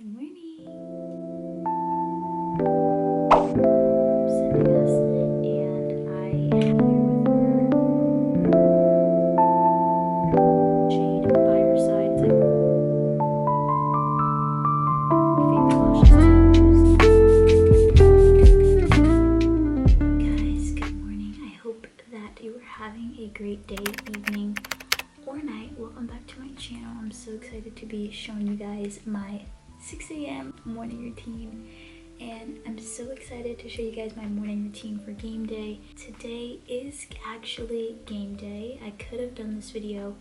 Good morning. Sending us, and I am here with her. Jade by her side. It's like my favorite lashes to use. Guys, good morning. I hope that you are having a great day, evening, or night. Welcome back to my channel. I'm so excited to be showing you guys my 6 a.m. morning routine, and I'm so excited to show you guys my morning routine for game day. Today is actually game day. I could have done this video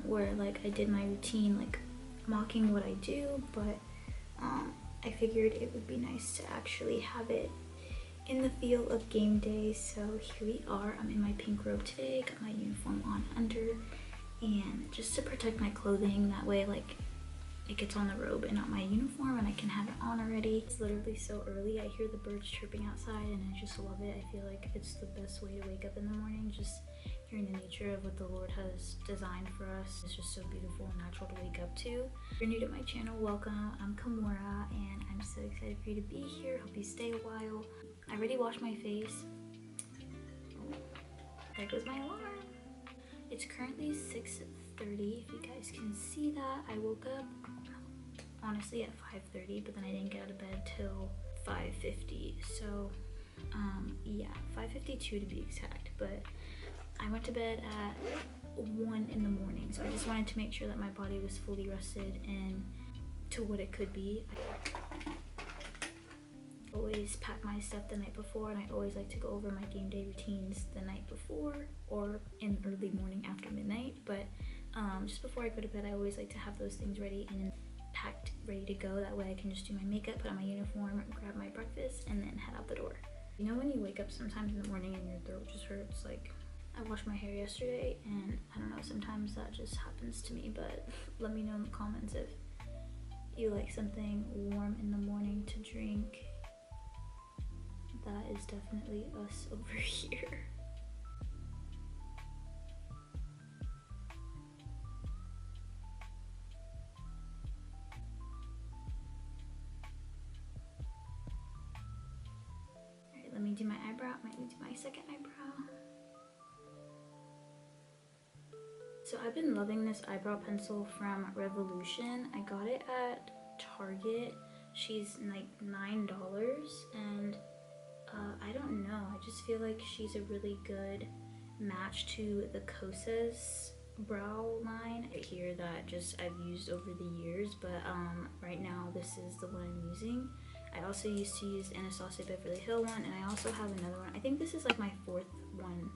where like I did my routine like mocking what I do, but I figured it would be nice to actually have it in the feel of game day. So here we are. I'm in my pink robe today, got my uniform on under, and just to protect my clothing, that way like it gets on the robe and not my uniform, and I can have it on already. It's literally so early. I hear the birds chirping outside and I just love it. I feel like it's the best way to wake up in the morning, just hearing the nature of what the Lord has designed for us. It's just so beautiful and natural to wake up to. If you're new to my channel, welcome. I'm Kimora and I'm so excited for you to be here. Hope you stay a while. I already washed my face. There goes my alarm. It's currently 6:30, if you guys can see that. I woke up honestly at 5:30, but then I didn't get out of bed till 5:50. So yeah, 5:52 to be exact. But I went to bed at 1 in the morning, so I just wanted to make sure that my body was fully rested and to what it could be. I always pack my stuff the night before, and I always like to go over my game day routines the night before or in early morning after midnight. But just before I go to bed, I always like to have those things ready and packed, ready to go. That way I can just do my makeup, put on my uniform, grab my breakfast, and then head out the door. You know when you wake up sometimes in the morning and your throat just hurts? Like, I washed my hair yesterday, and I don't know, sometimes that just happens to me. But let me know in the comments if you like something warm in the morning to drink. That is definitely us over here. Alright, let me do my eyebrow. Might need to do my second eyebrow. So I've been loving this eyebrow pencil from Revolution. I got it at Target. She's like $9, and I don't know, I just feel like she's a really good match to the Kosas brow line right here that just I've used over the years. But right now this is the one I'm using. I also used to use Anastasia Beverly Hill one, and I also have another one. I think this is like my 4th one,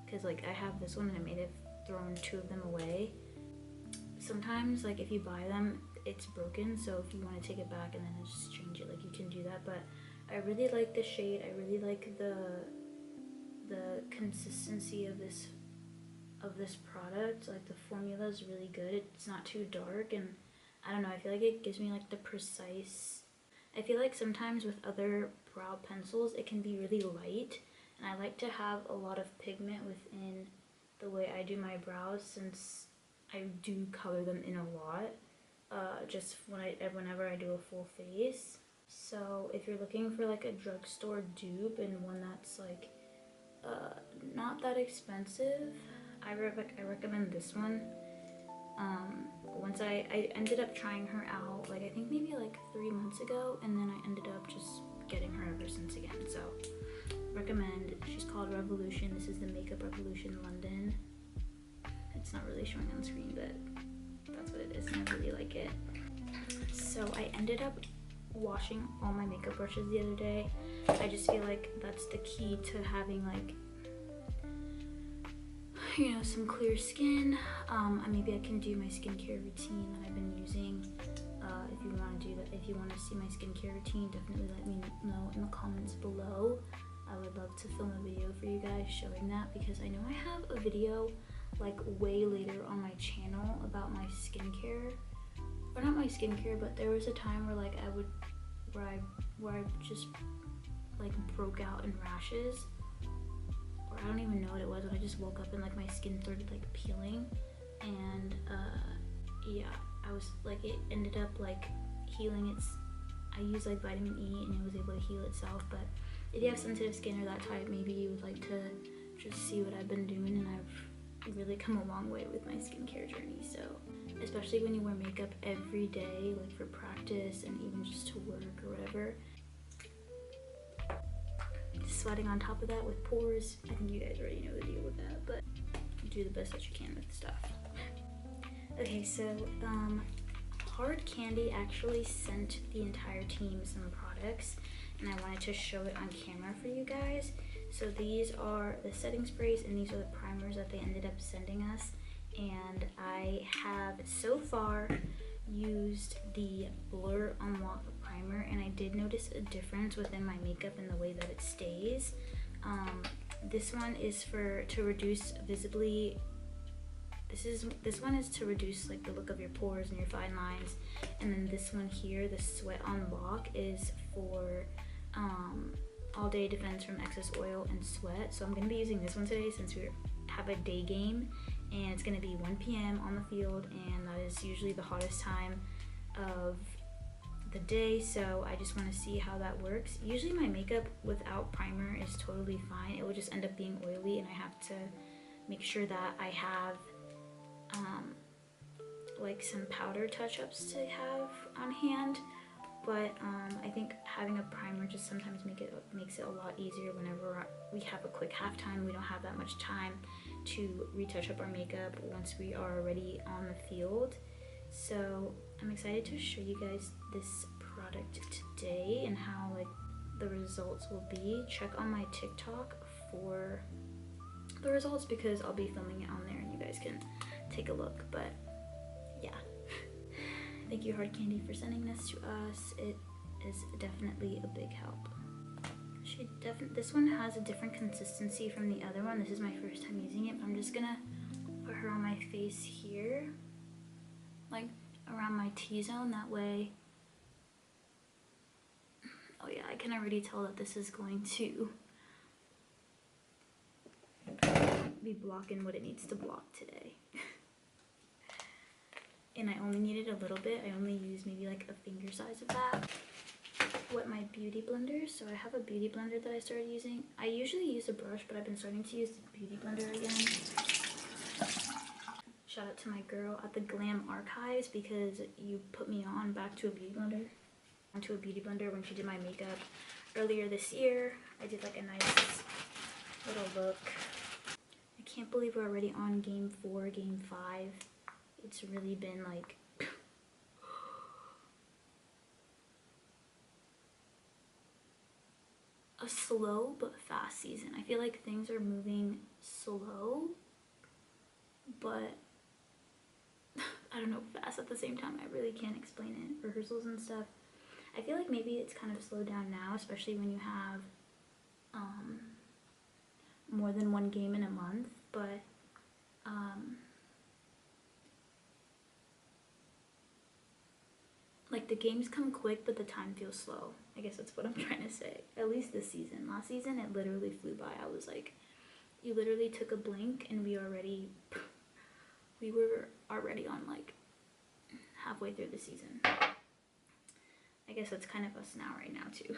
because like I have this one and I may have thrown 2 of them away. Sometimes like if you buy them it's broken, so if you want to take it back and then just change it, like you can do that. But I really like the shade. I really like the consistency of this product. Like the formula is really good. It's not too dark, and I don't know, I feel like it gives me like the precise. I feel like sometimes with other brow pencils it can be really light, and I like to have a lot of pigment within the way I do my brows, since I do color them in a lot, just whenever I do a full face. So if you're looking for like a drugstore dupe and one that's like not that expensive, I recommend this one. Once I ended up trying her out, like I think maybe like 3 months ago, and then I ended up just getting her ever since again. So recommend. She's called Revolution. This is the Makeup Revolution London. It's not really showing on screen, but that's what it is, and I really like it. So I ended up washing all my makeup brushes the other day. I just feel like that's the key to having like, you know, some clear skin. Maybe I can do my skincare routine that I've been using. If you want to do that, if you want to see my skincare routine, definitely let me know in the comments below. I would love to film a video for you guys showing that, because I know I have a video like way later on my channel about my skincare, or not my skincare, but there was a time where like where I just like broke out in rashes, or I don't even know what it was, but I just woke up and like my skin started like peeling, and yeah, I was like, it ended up like healing. I use like vitamin E and it was able to heal itself. But if you have sensitive skin or that type, maybe you would like to just see what I've been doing, and I've really come a long way with my skincare journey. So especially when you wear makeup every day, like for practice and even just to work or whatever, sweating on top of that with pores, I think you guys already know the deal with that, but do the best that you can with the stuff. Okay, so Hard Candy actually sent the entire team some products, and I wanted to show it on camera for you guys. So these are the setting sprays, and these are the primers that they ended up sending us. And I have so far used the Blur Unlock primer, and I did notice a difference within my makeup and the way that it stays. This one is to reduce visibly. This one is to reduce like the look of your pores and your fine lines, and then this one here, the Sweat Unlock, is for all day defense from excess oil and sweat. So I'm gonna be using this one today since we have a day game, and it's gonna be 1 p.m. on the field, and that is usually the hottest time of the day. So I just want to see how that works. Usually my makeup without primer is totally fine. It will just end up being oily, and I have to make sure that I have like some powder touch-ups to have on hand. But I think having a primer just sometimes makes it a lot easier whenever we have a quick halftime. We don't have that much time to retouch up our makeup once we are already on the field. So I'm excited to show you guys this product today and how like the results will be. Check on my TikTok for the results because I'll be filming it on there and you guys can take a look. But yeah. Thank you, Hard Candy, for sending this to us. It is definitely a big help. This one has a different consistency from the other one. This is my first time using it. I'm just gonna put her on my face here, like around my T-zone. That way, oh yeah, I can already tell that this is going to be blocking what it needs to block today. And I only needed a little bit. I only used maybe like a finger size of that. Wet my beauty blender. So I have a beauty blender that I started using. I usually use a brush, but I've been starting to use the beauty blender again. Shout out to my girl at the Glam Archives because you put me on back to a beauty blender. Onto a beauty blender when she did my makeup earlier this year. I did like a nice little look. I can't believe we're already on game 4, game 5. It's really been like a slow but fast season. I feel like things are moving slow, but I don't know, fast at the same time. I really can't explain it. Rehearsals and stuff. I feel like maybe it's kind of slowed down now, especially when you have more than one game in a month, but like the games come quick, but the time feels slow. I guess that's what I'm trying to say. At least this season. Last season, it literally flew by. I was like, you literally took a blink and we were already on like halfway through the season. I guess that's kind of us now right now too.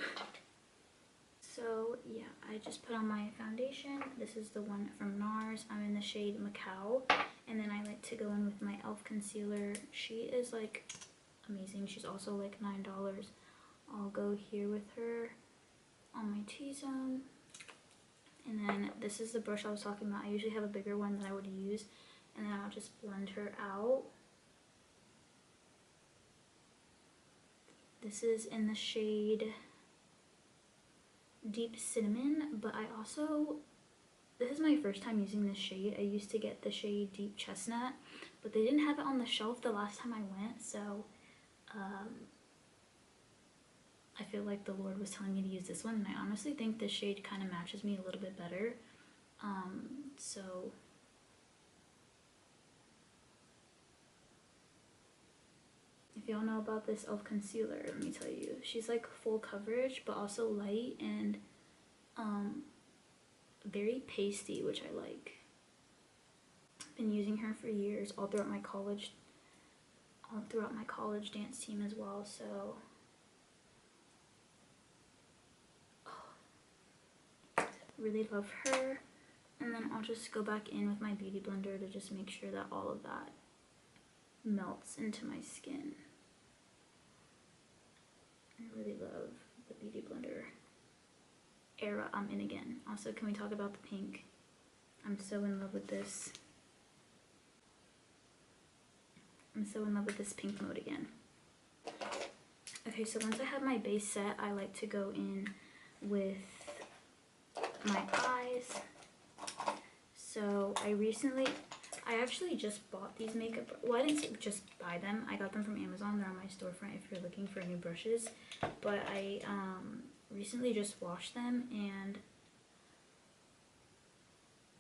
So yeah, I just put on my foundation. This is the one from NARS. I'm in the shade Macau. And then I like to go in with my e.l.f. concealer. She is like amazing. She's also like $9. I'll go here with her on my T-zone. And then this is the brush I was talking about. I usually have a bigger one that I would use. And then I'll just blend her out. This is in the shade Deep Cinnamon, but this is my first time using this shade. I used to get the shade Deep Chestnut, but they didn't have it on the shelf the last time I went, so I feel like the Lord was telling me to use this one, and I honestly think this shade kind of matches me a little bit better. So if y'all know about this e.l.f. concealer, let me tell you, she's like full coverage, but also light and very pasty, which I like. I've been using her for years, all throughout my college throughout my college dance team as well, so really love her. And then I'll just go back in with my beauty blender to just make sure that all of that melts into my skin. I really love the beauty blender era I'm in again. Also, can we talk about the pink? I'm so in love with this. I'm so in love with this pink mode again. Okay, so once I have my base set, I like to go in with my eyes. So I actually just bought these makeup, well, I didn't just buy them, I got them from Amazon. They're on my storefront if you're looking for new brushes, but I recently just washed them, and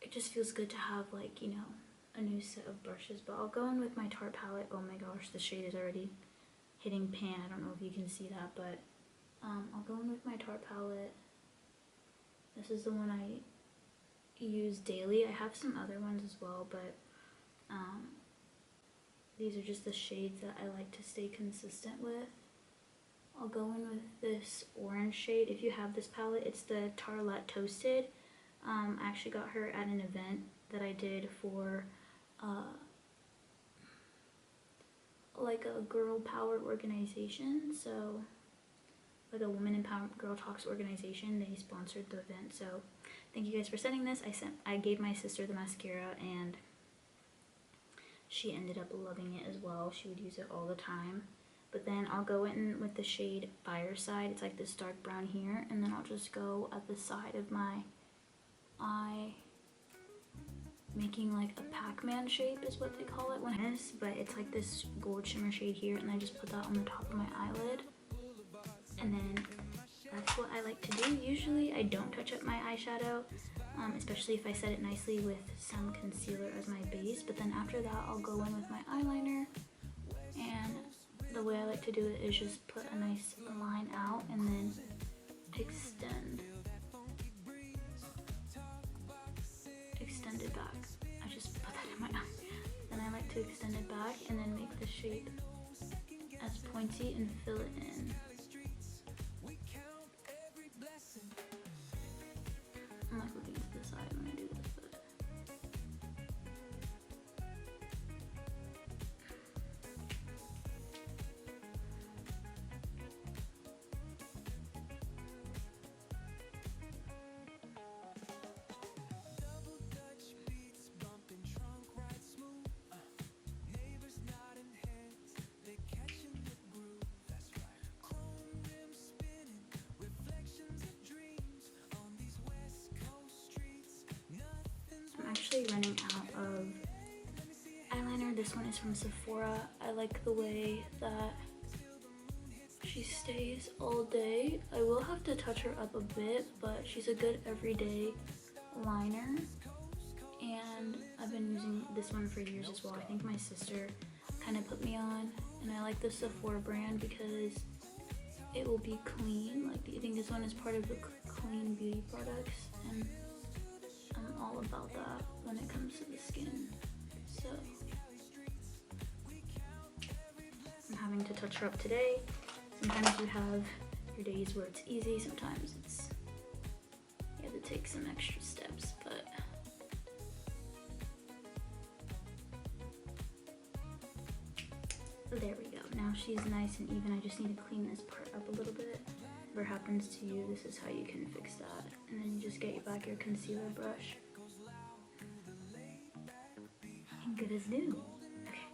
it just feels good to have, like, you know, a new set of brushes. But I'll go in with my Tarte palette. Oh my gosh, the shade is already hitting pan. I don't know if you can see that, but I'll go in with my Tarte palette. This is the one I use daily. I have some other ones as well, but these are just the shades that I like to stay consistent with. I'll go in with this orange shade. If you have this palette, it's the Tarlette Toasted. I actually got her at an event that I did for like a girl power organization, so like a woman empowerment girl talks organization. They sponsored the event, so thank you guys for sending this. I gave my sister the mascara, and she ended up loving it as well. She would use it all the time. But then I'll go in with the shade Fireside. It's like this dark brown here, and then I'll just go at the side of my eye, making like a Pac-Man shape is what they call it when it is, but it's like this gold shimmer shade here, and I just put that on the top of my eyelid. And then that's what I like to do. Usually I don't touch up my eyeshadow, especially if I set it nicely with some concealer as my base, but then after that I'll go in with my eyeliner, and the way I like to do it is just put a nice line out and then extend it back. I just put that in my eye. Then I like to extend it back and then make the shape as pointy and fill it in. I'm like looking to the side when I do this, but I'm actually running out of eyeliner. This one is from Sephora. I like the way that she stays all day. I will have to touch her up a bit, but she's a good everyday liner. And I've been using this one for years as well. I think my sister kind of put me on, and I like the Sephora brand because it will be clean. Like, I think this one is part of the clean beauty products, and I'm all about that when it comes to the skin. So I'm having to touch her up today. Sometimes you have your days where it's easy, sometimes it's, you have to take some extra steps, but there we go. Now she's nice and even. I just need to clean this part up a little bit. Whatever happens to you, this is how you can fix that. And then you just get back your concealer brush. And good as new. Okay.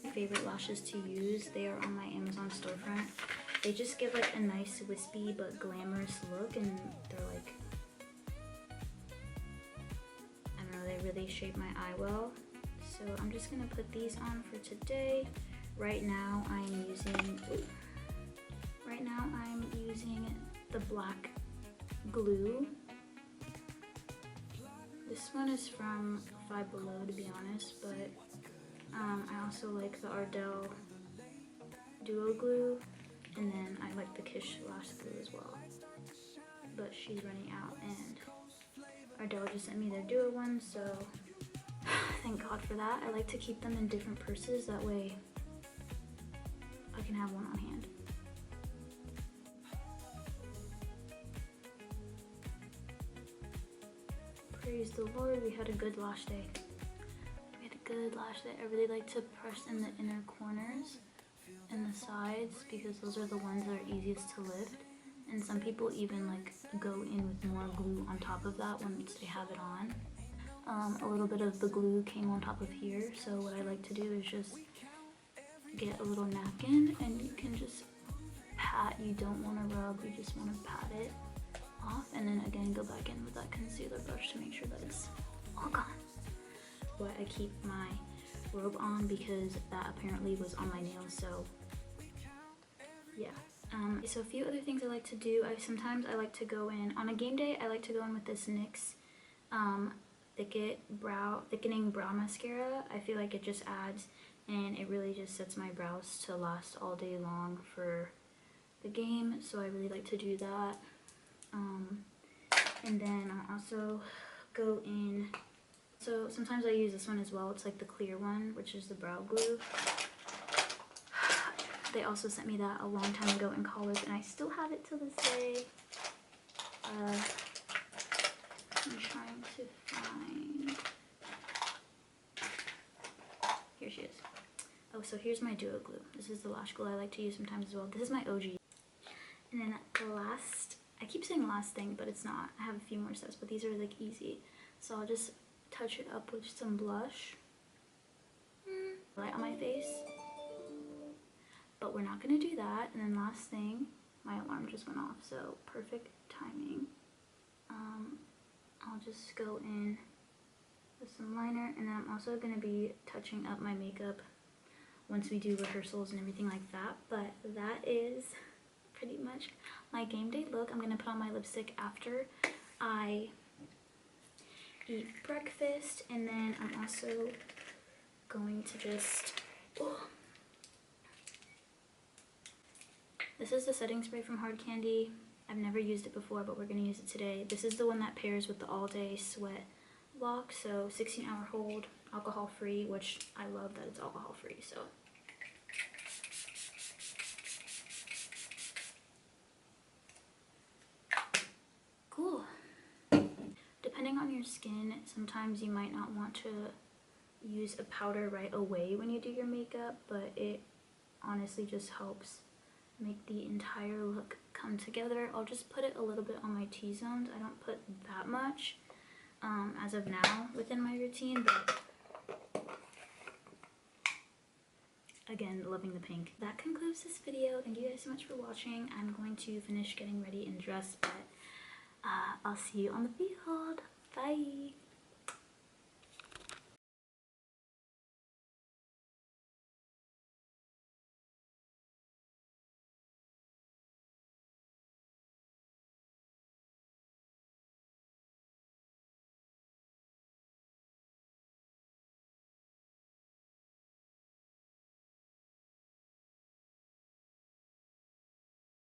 My favorite lashes to use, they are on my Amazon storefront. They just give like a nice wispy but glamorous look, and they're like, I don't know, they really shape my eye well. So I'm just gonna put these on for today. Right now I'm using the black glue. This one is from Five Below, to be honest, but I also like the Ardell Duo Glue, and then I like the Kish Lash Glue as well. But she's running out, and Ardell just sent me their Duo one, so thank God for that. I like to keep them in different purses, that way can have one on hand. Praise the Lord, we had a good lash day. We had a good lash day. I really like to press in the inner corners and the sides because those are the ones that are easiest to lift. And some people even like go in with more glue on top of that once they have it on. A little bit of the glue came on top of here, so what I like to do is just get a little napkin and you can just pat. You don't want to rub, you just want to pat it off, and then again go back in with that concealer brush to make sure that it's all gone. But I keep my robe on because that apparently was on my nails, so yeah. So a few other things I like to do. Sometimes I like to go in on a game day. I like to go in with this NYX thickening brow mascara. I feel like it just adds, and it really just sets my brows to last all day long for the game. So I really like to do that. And then I'll also go in. So sometimes I use this one as well. It's like the clear one, which is the brow glue. They also sent me that a long time ago in college, and I still have it to this day. I'm trying to find. Here she is. Oh, so here's my duo glue. This is the lash glue I like to use sometimes as well. This is my OG. And then the last, I keep saying last thing, but it's not. I have a few more steps, but these are like easy. So I'll just touch it up with some blush. Right on my face. But we're not gonna do that. And then last thing, my alarm just went off, so perfect timing. I'll just go in with some liner, and then I'm also gonna be touching up my makeup once we do rehearsals and everything like that. But that is pretty much my game day look. I'm gonna put on my lipstick after I eat breakfast, and then I'm also going to just this is the setting spray from Hard Candy. I've never used it before, but we're gonna use it today. This is the one that pairs with the All Day Sweat Lock. So 16-hour hold, alcohol free, which I love that it's alcohol free. So cool. Depending on your skin, sometimes you might not want to use a powder right away when you do your makeup, but it honestly just helps make the entire look come together. I'll just put it a little bit on my T-zones. I don't put that much as of now within my routine, but again, loving the pink. That concludes this video. Thank you guys so much for watching. I'm going to finish getting ready and dressed, but I'll see you on the field. Bye!